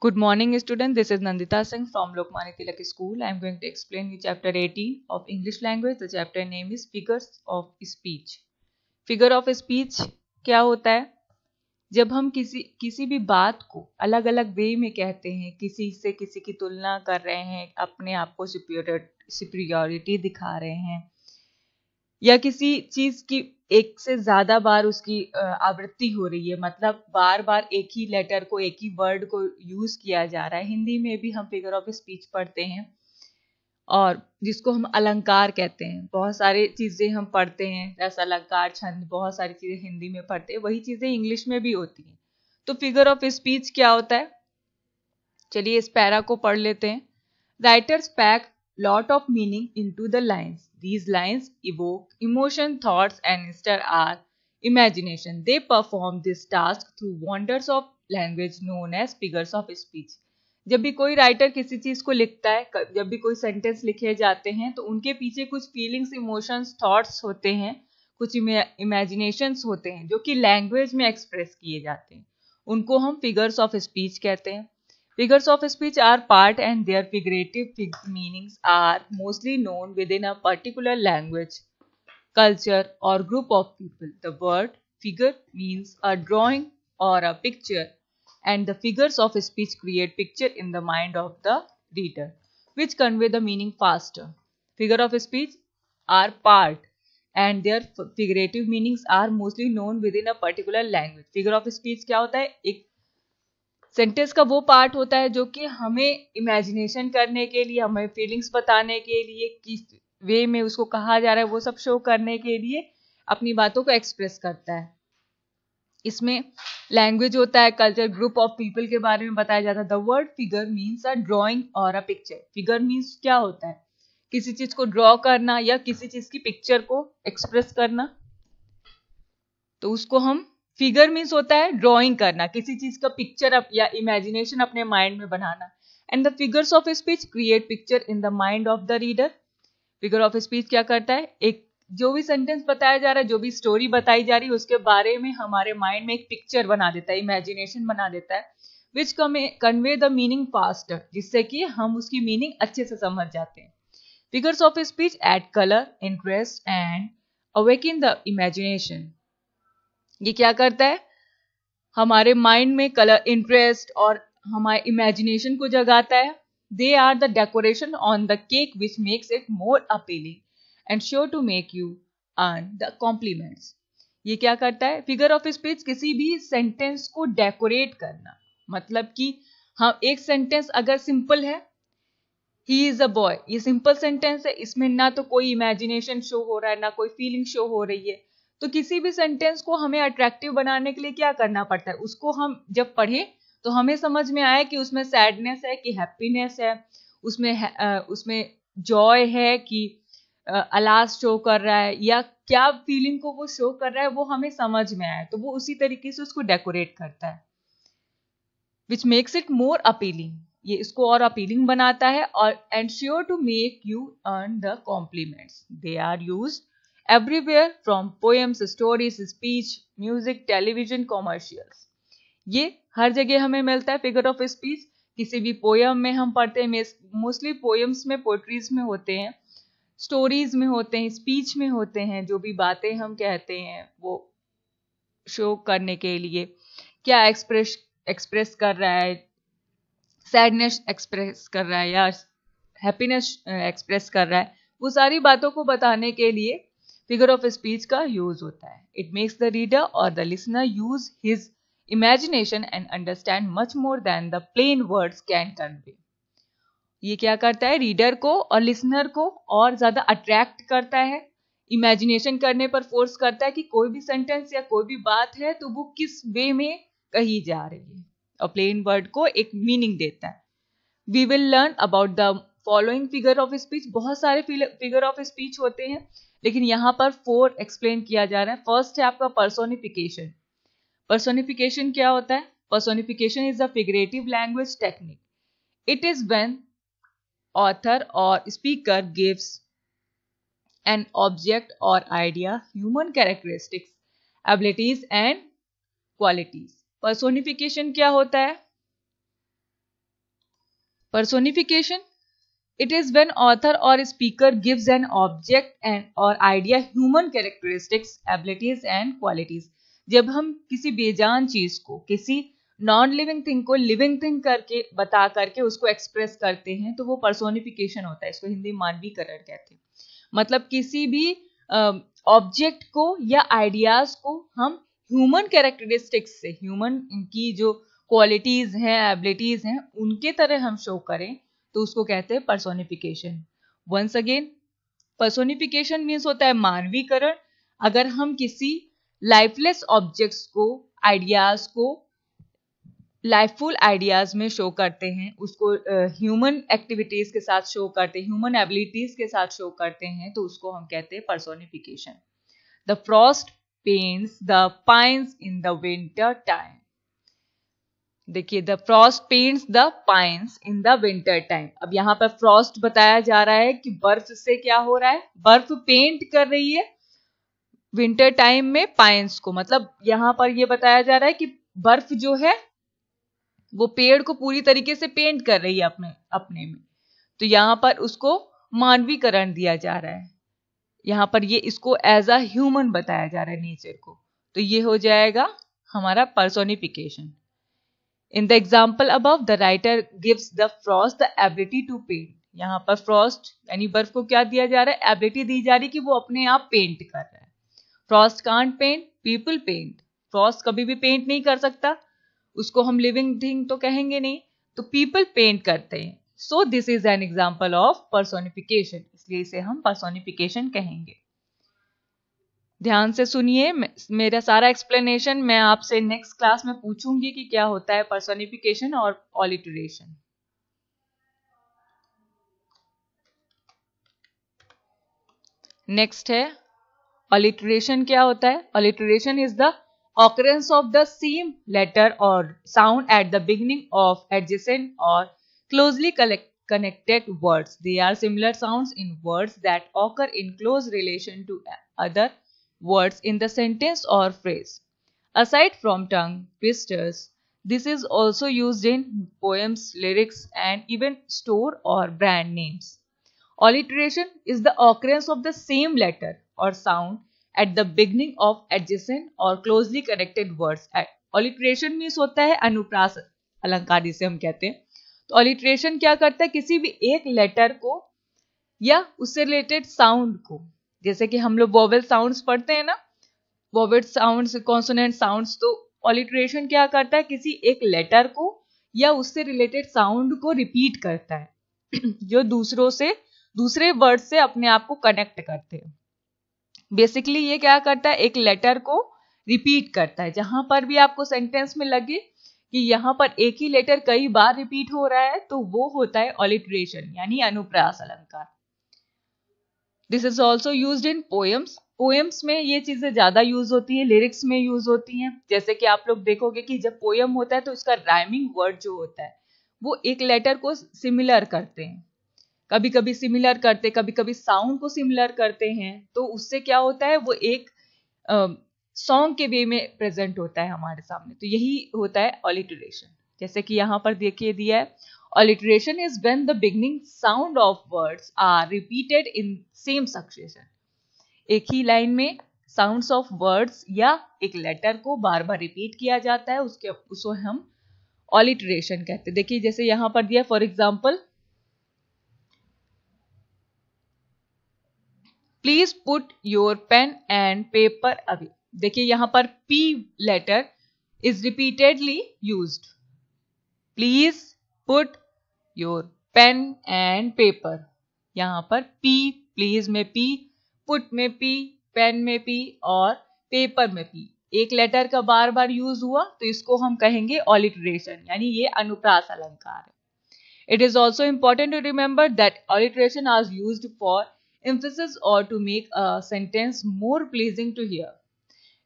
Good morning, student. This is Nandita Singh from Lokmanya Tilak School. I am going to explain you chapter 18 of English language. The chapter name is Figures of Speech. Figure of speech क्या होता है? जब हम किसी भी बात को अलग अलग वे में कहते हैं, किसी से किसी की तुलना कर रहे हैं, अपने आप को सुपीरियरिटी दिखा रहे हैं, या किसी चीज की एक से ज्यादा बार उसकी आवृत्ति हो रही है, मतलब बार बार एक ही लेटर को, एक ही वर्ड को यूज किया जा रहा है। हिंदी में भी हम फिगर ऑफ स्पीच पढ़ते हैं और जिसको हम अलंकार कहते हैं। बहुत सारी चीजें हम पढ़ते हैं, रस अलंकार, छंद, बहुत सारी चीजें हिंदी में पढ़ते हैं, वही चीजें इंग्लिश में भी होती हैं। तो फिगर ऑफ स्पीच क्या होता है, चलिए इस पैरा को पढ़ लेते हैं। Writers pack lot of meaning into the lines. These lines evoke emotion, thoughts and stir our imagination. They perform this task through wonders of language known as figures of speech. जब भी कोई writer किसी चीज को लिखता है, जब भी कोई सेंटेंस लिखे जाते हैं, तो उनके पीछे कुछ फीलिंग्स, इमोशंस, थॉट्स होते हैं, कुछ इमेजिनेशंस होते हैं जो कि लैंग्वेज में एक्सप्रेस किए जाते हैं। उनको हम फिगर्स ऑफ स्पीच कहते हैं। Figures of speech are part and their figurative meanings are mostly known within a particular language, culture or group of people. The word figure means a drawing or a picture, and the figures of speech create picture in the mind of the reader, which convey the meaning faster. Figure of speech are part and their figurative meanings are mostly known within a particular language. Figure of speech क्या होता है? एक sentence का वो part होता है जो कि हमें इमेजिनेशन करने के लिए, हमें फीलिंग्स बताने के लिए, किस वे में उसको कहा जा रहा है, वो सब शो करने के लिए अपनी बातों को एक्सप्रेस करता है। इसमें लैंग्वेज होता है, कल्चर, ग्रुप ऑफ पीपल के बारे में बताया जाता है। The word figure means a drawing और अ पिक्चर। फिगर मीन्स क्या होता है? किसी चीज को ड्रॉ करना या किसी चीज की पिक्चर को एक्सप्रेस करना, तो उसको हम फिगर मीन्स होता है ड्राइंग करना, किसी चीज का पिक्चर या इमेजिनेशन अपने माइंड में बनाना। And the figures of speech create picture in the mind of the reader. Figure of speech क्या करता है? एक जो भी सेंटेंस बताया जा रहा है, जो भी स्टोरी बताई जा रही है, उसके बारे में हमारे माइंड में एक पिक्चर बना देता है, इमेजिनेशन बना देता है, विच कन्वे द मीनिंग फास्टर, जिससे कि हम उसकी मीनिंग अच्छे से समझ जाते हैं। Figures of speech add colour, interest and awaken the imagination. ये क्या करता है? हमारे माइंड में कलर, इंटरेस्ट और हमारे इमेजिनेशन को जगाता है। They are the decoration on the cake which makes it more appealing and sure to make you earn the compliments. ये क्या करता है? फिगर ऑफ स्पीच किसी भी सेंटेंस को डेकोरेट करना, मतलब कि हम एक सेंटेंस अगर सिंपल है, ही इज अ बॉय, ये सिंपल सेंटेंस है, इसमें ना तो कोई इमेजिनेशन शो हो रहा है, ना कोई फीलिंग शो हो रही है। तो किसी भी सेंटेंस को हमें अट्रैक्टिव बनाने के लिए क्या करना पड़ता है? उसको हम जब पढ़ें तो हमें समझ में आए कि उसमें सैडनेस है कि हैप्पीनेस है, उसमें जॉय है कि अलास शो कर रहा है, या क्या फीलिंग को वो शो कर रहा है, वो हमें समझ में आए, तो वो उसी तरीके से उसको डेकोरेट करता है। Which makes it more appealing, ये इसको और अपीलिंग बनाता है। और and sure to make you earn the compliments. They are used everywhere from poems, stories, speech, music, television, commercials. ये हर जगह हमें मिलता है फिगर ऑफ स्पीच। किसी भी पोयम में हम पढ़ते हैं, मोस्टली पोएम्स में, पोएट्रीज में होते हैं, स्टोरीज में होते हैं, स्पीच में होते हैं। जो भी बातें हम कहते हैं वो शो करने के लिए क्या एक्सप्रेस कर रहा है, सैडनेस एक्सप्रेस कर रहा है या हैप्पीनेस एक्सप्रेस कर रहा है, वो सारी बातों को बताने के लिए फिगर ऑफ स्पीच का यूज होता है। इट मेक्स द रीडर और the listener use his imagination and understand much more than the plain words can convey. ये क्या करता है? रीडर को और लिसनर को और ज्यादा अट्रैक्ट करता है, इमेजिनेशन करने पर फोर्स करता है कि कोई भी सेंटेंस या कोई भी बात है तो वो किस वे में कही जा रही है, और प्लेन वर्ड को एक मीनिंग देता है। We will learn about the following figure of speech. बहुत सारे फिगर ऑफ स्पीच होते हैं, लेकिन यहां पर 4 एक्सप्लेन किया जा रहा है। फर्स्ट है आपका पर्सोनिफिकेशन। पर्सोनिफिकेशन क्या होता है? Personification is a figurative language technique. It is when author और स्पीकर गिव्स एन ऑब्जेक्ट और idea human characteristics, abilities and qualities. Personification क्या होता है? Personification, it is when author or speaker gives an object and or idea human characteristics, abilities and qualities. जब हम किसी बेजान चीज को, किसी नॉन लिविंग थिंग को लिविंग थिंग करके बता करके उसको एक्सप्रेस करते हैं तो वो पर्सोनिफिकेशन होता है. इसको हिंदी मानवीकरण कहते हैं. मतलब किसी भी ऑब्जेक्ट को या आइडियाज को हम ह्यूमन कैरेक्टरिस्टिक्स से, ह्यूमन की जो क्वालिटीज हैं, एबिलिटीज हैं, उनके तरह हम शो करें तो उसको कहते हैं personification. Once again, personification means होता है मानवीकरण. अगर हम किसी लाइफलेस ऑब्जेक्ट्स को, आइडियाज को लाइफफुल आइडियाज में शो करते हैं, उसको ह्यूमन एक्टिविटीज के साथ शो करते हैं, ह्यूमन एबिलिटीज के साथ शो करते हैं तो उसको हम कहते हैं personification. The frost paints the pines in the winter time. देखिए, the frost paints the pines in the winter time. अब यहाँ पर फ्रॉस्ट बताया जा रहा है कि बर्फ से क्या हो रहा है, बर्फ पेंट कर रही है विंटर टाइम में पाइन्स को. मतलब यहाँ पर ये बताया जा रहा है कि बर्फ जो है वो पेड़ को पूरी तरीके से पेंट कर रही है अपने में. तो यहाँ पर उसको मानवीकरण दिया जा रहा है. यहाँ पर ये इसको एज अ ह्यूमन बताया जा रहा है, नेचर को. तो ये हो जाएगा हमारा personification. In the example above, the writer gives the frost the ability to paint. यहाँ पर frost यानी बर्फ को क्या दिया जा रहा है, एबिलिटी दी जा रही है कि वो अपने आप पेंट कर रहा है. Frost can't paint, people paint. Frost कभी भी पेंट नहीं कर सकता, उसको हम लिविंग थिंग तो कहेंगे नहीं, तो people पेंट करते हैं. So this is an example of personification. इसलिए इसे हम personification कहेंगे. ध्यान से सुनिए मेरा सारा एक्सप्लेनेशन. मैं आपसे नेक्स्ट क्लास में पूछूंगी कि क्या होता है पर्सोनिफिकेशन और ऑलिटरेशन. नेक्स्ट है ऑलिटरेशन. क्या होता है? Alliteration is the occurrence of the same letter or sound at the beginning of adjacent or closely connected words. They are similar sounds in words that occur in close relation to other words in the sentence or phrase. Aside from tongue twisters, this is also used in poems, lyrics, and even store or brand names. Alliteration is the occurrence of the same letter or sound at the beginning of adjacent or closely connected words. Alliteration means होता है अनुप्रास अलंकार जिसे हम कहते हैं. तो alliteration क्या करता है, किसी भी एक लेटर को या उससे रिलेटेड साउंड को, जैसे कि हम लोग वोवेल साउंड्स पढ़ते हैं ना, वोवेल साउंड्स, कॉन्सोनेंट साउंड्स, तो ऑलिटरेशन क्या करता है, किसी एक लेटर को या उससे रिलेटेड साउंड को रिपीट करता है जो दूसरे वर्ड से अपने आप को कनेक्ट करते हैं. बेसिकली ये क्या करता है, एक लेटर को रिपीट करता है. जहां पर भी आपको सेंटेंस में लगे कि यहाँ पर एक ही लेटर कई बार रिपीट हो रहा है तो वो होता है ऑलिटरेशन यानी अनुप्रास अलंकार. This is also used in poems. Poems में ये चीजें ज्यादा यूज होती है, लिरिक्स में यूज होती हैं. जैसे कि आप लोग देखोगे कि जब पोएम होता है तो इसका राइमिंग वर्ड जो होता है वो एक लेटर को सिमिलर करते हैं, कभी कभी सिमिलर करते, कभी कभी साउंड को सिमिलर करते हैं. तो उससे क्या होता है, वो एक सॉन्ग के वे में प्रेजेंट होता है हमारे सामने. तो यही होता है ऑलिटरेशन. जैसे कि यहाँ पर देखिए दिया है, alliteration is when the beginning sound of words are repeated in same succession. एक ही लाइन में साउंड्स ऑफ वर्ड्स या एक लेटर को बार बार रिपीट किया जाता है, उसको हम ऑलिटरेशन कहते हैं. देखिए जैसे यहाँ पर दिया, for example, please put your pen and paper away. देखिए यहाँ पर P letter is repeatedly used. Please put your pen and paper. यहाँ पर P, प्लीज में P, पुट में P, पेन में P और पेपर में P. एक लेटर का बार बार यूज हुआ तो इसको हम कहेंगे ऑलिटरेशन यानी ये अनुप्रास अलंकार है. It is also important to remember that alliteration are used for emphasis or to make a sentence more pleasing to hear.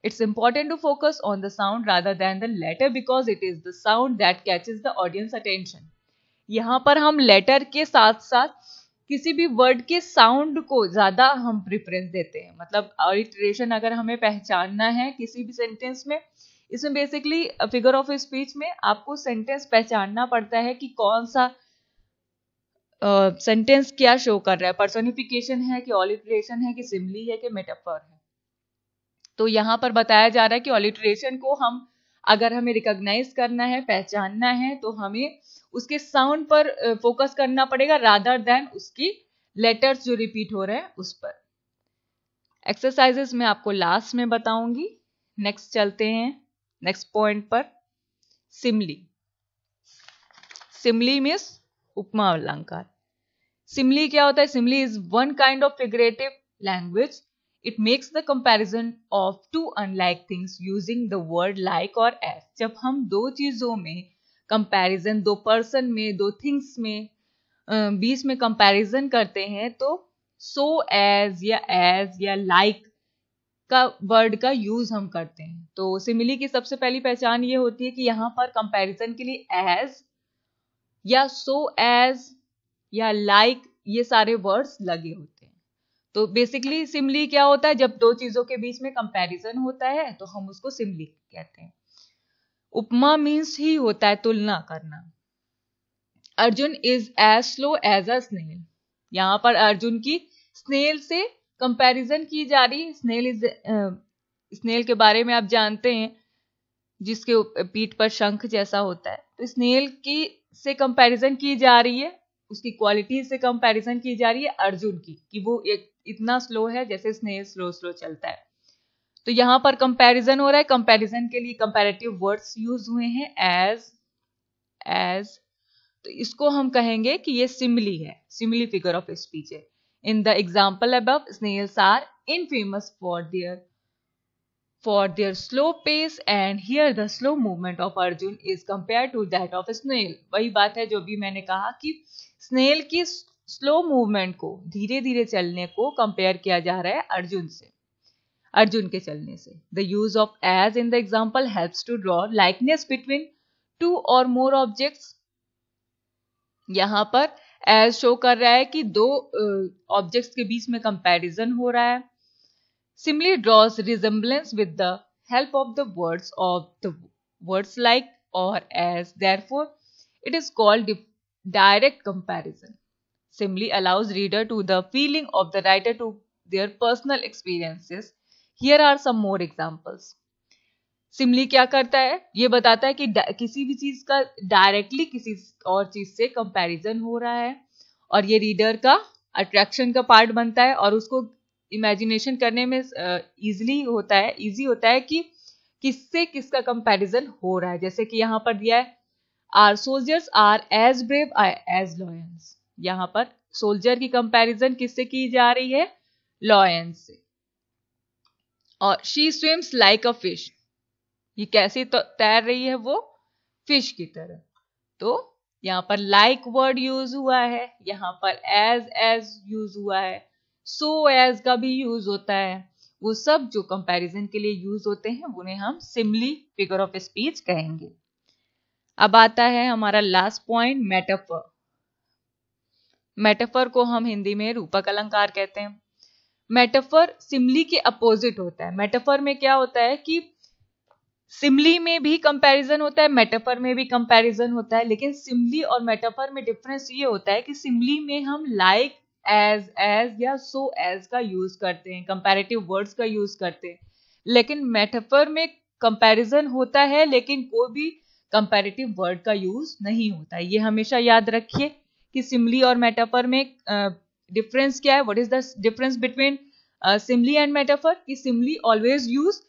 It's important to focus on the sound rather than the letter because it is the sound that catches the audience attention. यहाँ पर हम letter के साथ साथ किसी भी word के sound को ज्यादा हम प्रेफरेंस देते हैं. मतलब ऑलिटरेशन अगर हमें पहचानना है किसी भी सेंटेंस में, इसमें बेसिकली फिगर ऑफ स्पीच में आपको सेंटेंस पहचानना पड़ता है कि कौन सा सेंटेंस क्या शो कर रहा है, पर्सोनिफिकेशन है कि ऑलिटरेशन है कि सिमिली है कि मेटाफर है। तो यहाँ पर बताया जा रहा है कि ऑलिटरेशन को अगर हमें रिकॉग्नाइज करना है, पहचानना है, तो हमें उसके साउंड पर फोकस करना पड़ेगा रादर देन उसकी लेटर्स जो रिपीट हो रहे हैं उस पर। एक्सरसाइजेस मैं आपको लास्ट में बताऊंगी। नेक्स्ट चलते हैं नेक्स्ट पॉइंट पर। सिमिली। सिमिली मीन्स उपमा अलंकार। सिमिली क्या होता है? Simile is one kind of figurative language. It makes the comparison of two unlike things using the word like or as. जब हम दो चीजों में कंपैरिजन, दो पर्सन में, दो थिंग्स में बीच में कंपैरिजन करते हैं तो so as या like का वर्ड का यूज हम करते हैं। तो सिमिली की सबसे पहली पहचान ये होती है कि यहाँ पर कंपैरिजन के लिए as या so as या like ये सारे वर्ड्स लगे होते हैं। तो बेसिकली सिमिली क्या होता है? जब दो चीजों के बीच में कंपैरिजन होता है तो हम उसको सिमिली कहते हैं। उपमा मीन्स ही होता है तुलना करना। Arjun is as slow as a snail. यहां पर अर्जुन की स्नेल से कंपैरिजन की जा रही है। स्नेल के बारे में आप जानते हैं, जिसके पीठ पर शंख जैसा होता है। तो स्नेल की से कंपैरिजन की जा रही है, उसकी क्वालिटी से कंपैरिजन की जा रही है अर्जुन की, कि वो इतना स्लो है जैसे स्नेल स्लो चलता है। तो यहां पर कंपैरिजन हो रहा है। कंपैरिजन के लिए कंपैरेटिव वर्ड्स यूज हुए हैं, एज। तो इसको हम कहेंगे कि ये सिमिली है, सिमिली फिगर ऑफ स्पीच है। In the example above, snails are infamous for their slow pace and here the slow movement of Arjun is compared to that of a snail. वही बात है जो भी मैंने कहा कि स्नेल की स्लो मूवमेंट को, धीरे धीरे चलने को कंपेयर किया जा रहा है अर्जुन के चलने से। The use of as in the example helps to draw likeness between two or more objects. यहाँ पर as शो कर रहा है कि दो ऑब्जेक्ट्स के बीच में कंपैरिजन हो रहा है। Simile draws resemblance with the help of the words like or as. Therefore, it is called direct comparison. Simile allows reader to the feeling of the writer to their personal experiences. Here are some more examples. Simile क्या करता है? ये बताता है कि किसी भी चीज का डायरेक्टली किसी और चीज से कंपैरिजन हो रहा है और ये रीडर का अट्रैक्शन का पार्ट बनता है और उसको इमेजिनेशन करने में इजी होता है कि किससे किसका कंपैरिजन हो रहा है। जैसे कि यहाँ पर दिया है, our soldiers are as brave as lions. यहाँ पर सोल्जर की कंपैरिजन किससे की जा रही है? लॉयंस से। और she swims like a fish, ये कैसे तैर रही है? वो फिश की तरह। तो यहाँ पर लाइक वर्ड यूज हुआ है, यहाँ पर एज यूज हुआ है, so as का भी यूज होता है। वो सब जो कंपैरिजन के लिए यूज होते हैं उन्हें हम सिमिली फिगर ऑफ स्पीच कहेंगे। अब आता है हमारा लास्ट पॉइंट, मेटाफर। मेटाफर को हम हिंदी में रूपक अलंकार कहते हैं। मेटाफर सिमिली के अपोजिट होता है। मेटाफर में क्या होता है कि सिमिली में भी कंपैरिजन होता है, मेटाफर में भी कंपैरिजन होता है, लेकिन सिमिली और मेटाफर में डिफरेंस ये होता है कि सिमिली में हम लाइक एज या सो एज का यूज करते हैं, कंपैरेटिव वर्ड्स का यूज करते हैं। लेकिन मेटाफर में कंपैरिजन होता है लेकिन कोई भी कंपैरेटिव वर्ड का यूज नहीं होता है। ये हमेशा याद रखिए कि सिमिली और मेटाफर में डिफरेंस क्या है। What is the difference between simile and metaphor? कि simile always use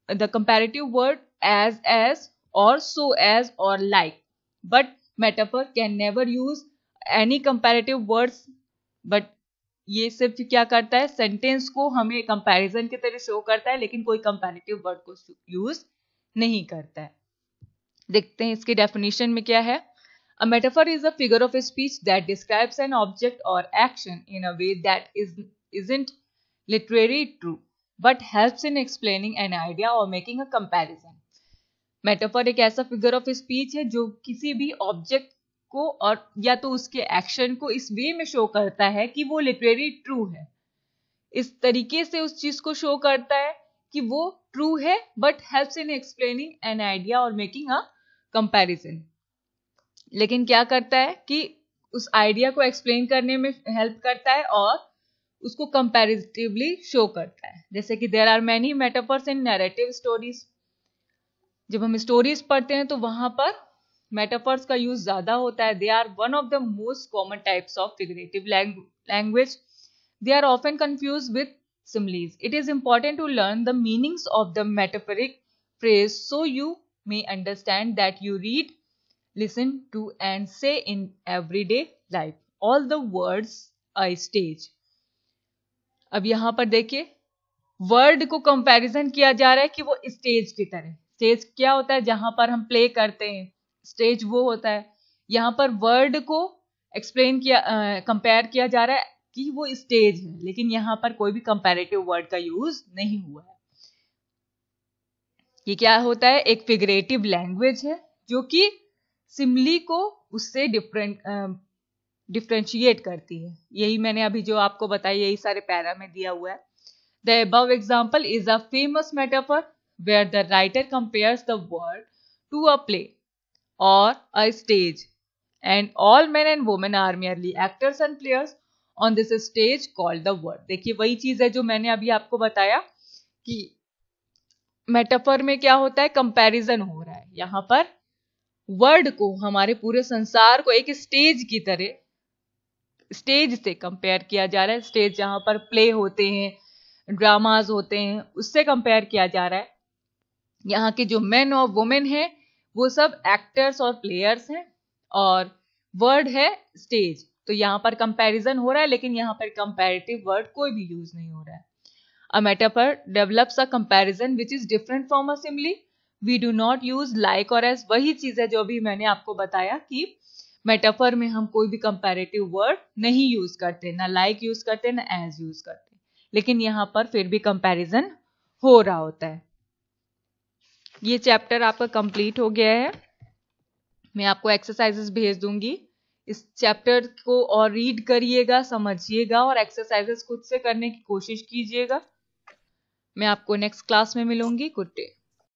the comparative word as और सो एज और like, but metaphor can never use any comparative words. But ये सिर्फ क्या करता है? सेंटेंस को हमें कंपैरिजन की तरह शो करता है लेकिन कोई कंपैरेटिव वर्ड को यूज नहीं करता है। देखते हैं इसकी डेफिनेशन में क्या है। A metaphor is a figure of speech that describes an object or action in a way that isn't literally true but helps in explaining an idea or making a comparison. Metaphor एक ऐसा figure of speech है जो किसी भी object को और या तो उसके एक्शन को इस वे में शो करता है कि वो लिटरेरी ट्रू है। इस तरीके से उस चीज को शो करता है कि वो ट्रू है but helps in explaining an idea और मेकिंग अ कंपैरिजन। लेकिन क्या करता है कि उस आइडिया को एक्सप्लेन करने में हेल्प करता है और उसको कंपैरेटिवली शो करता है। जैसे कि there are many metaphors in narrative stories. जब हम स्टोरीज पढ़ते हैं तो वहां पर मेटाफर्स का यूज ज्यादा होता है। They are one of the most common types of figurative language. They are often confuse with similes. It is important to learn the meanings of the metaphoric phrase so you may understand that you read, listen to and say in everyday life. All the words a stage. अब यहां पर देखिए word को comparison किया जा रहा है कि वो स्टेज की तरह। स्टेज क्या होता है? जहां पर हम प्ले करते हैं, स्टेज वो होता है। यहां पर वर्ड को एक्सप्लेन किया कंपेयर किया जा रहा है कि वो स्टेज है, लेकिन यहां पर कोई भी कंपैरेटिव वर्ड का यूज नहीं हुआ है। ये क्या होता है? एक फिगरेटिव लैंग्वेज है जो कि सिमिली को उससे डिफरेंशिएट करती है। यही मैंने अभी जो आपको बताया, यही सारे पैरा में दिया हुआ है। The above example is a famous metaphor where the writer compares the world to a play or a stage, and all men and women are merely actors and players on this stage called the world. देखिए वही चीज है जो मैंने अभी आपको बताया कि मेटाफर में क्या होता है? कंपैरिजन हो रहा है। यहां पर वर्ड को, हमारे पूरे संसार को एक स्टेज की तरह, स्टेज से कंपेयर किया जा रहा है। स्टेज जहां पर प्ले होते हैं, ड्रामाज होते हैं, उससे कंपेयर किया जा रहा है। यहाँ के जो मेन और वुमेन हैं वो सब एक्टर्स और प्लेयर्स हैं और वर्ड है स्टेज। तो यहाँ पर कंपैरिजन हो रहा है, लेकिन यहाँ पर कंपैरेटिव वर्ड कोई भी यूज नहीं हो रहा है। A metaphor develops a comparison which is different from a simile. We do not use like और एज। वही चीज है जो अभी मैंने आपको बताया कि मेटाफर में हम कोई भी कंपैरेटिव वर्ड नहीं यूज करते, ना लाइक यूज करते, ना एज यूज करते, लेकिन यहां पर फिर भी कंपैरिजन हो रहा होता है। ये चैप्टर आपका कंप्लीट हो गया है। मैं आपको एक्सरसाइजेस भेज दूंगी। इस चैप्टर को और रीड करिएगा, समझिएगा और एक्सरसाइजेस खुद से करने की कोशिश कीजिएगा। मैं आपको नेक्स्ट क्लास में मिलूंगी। Good day.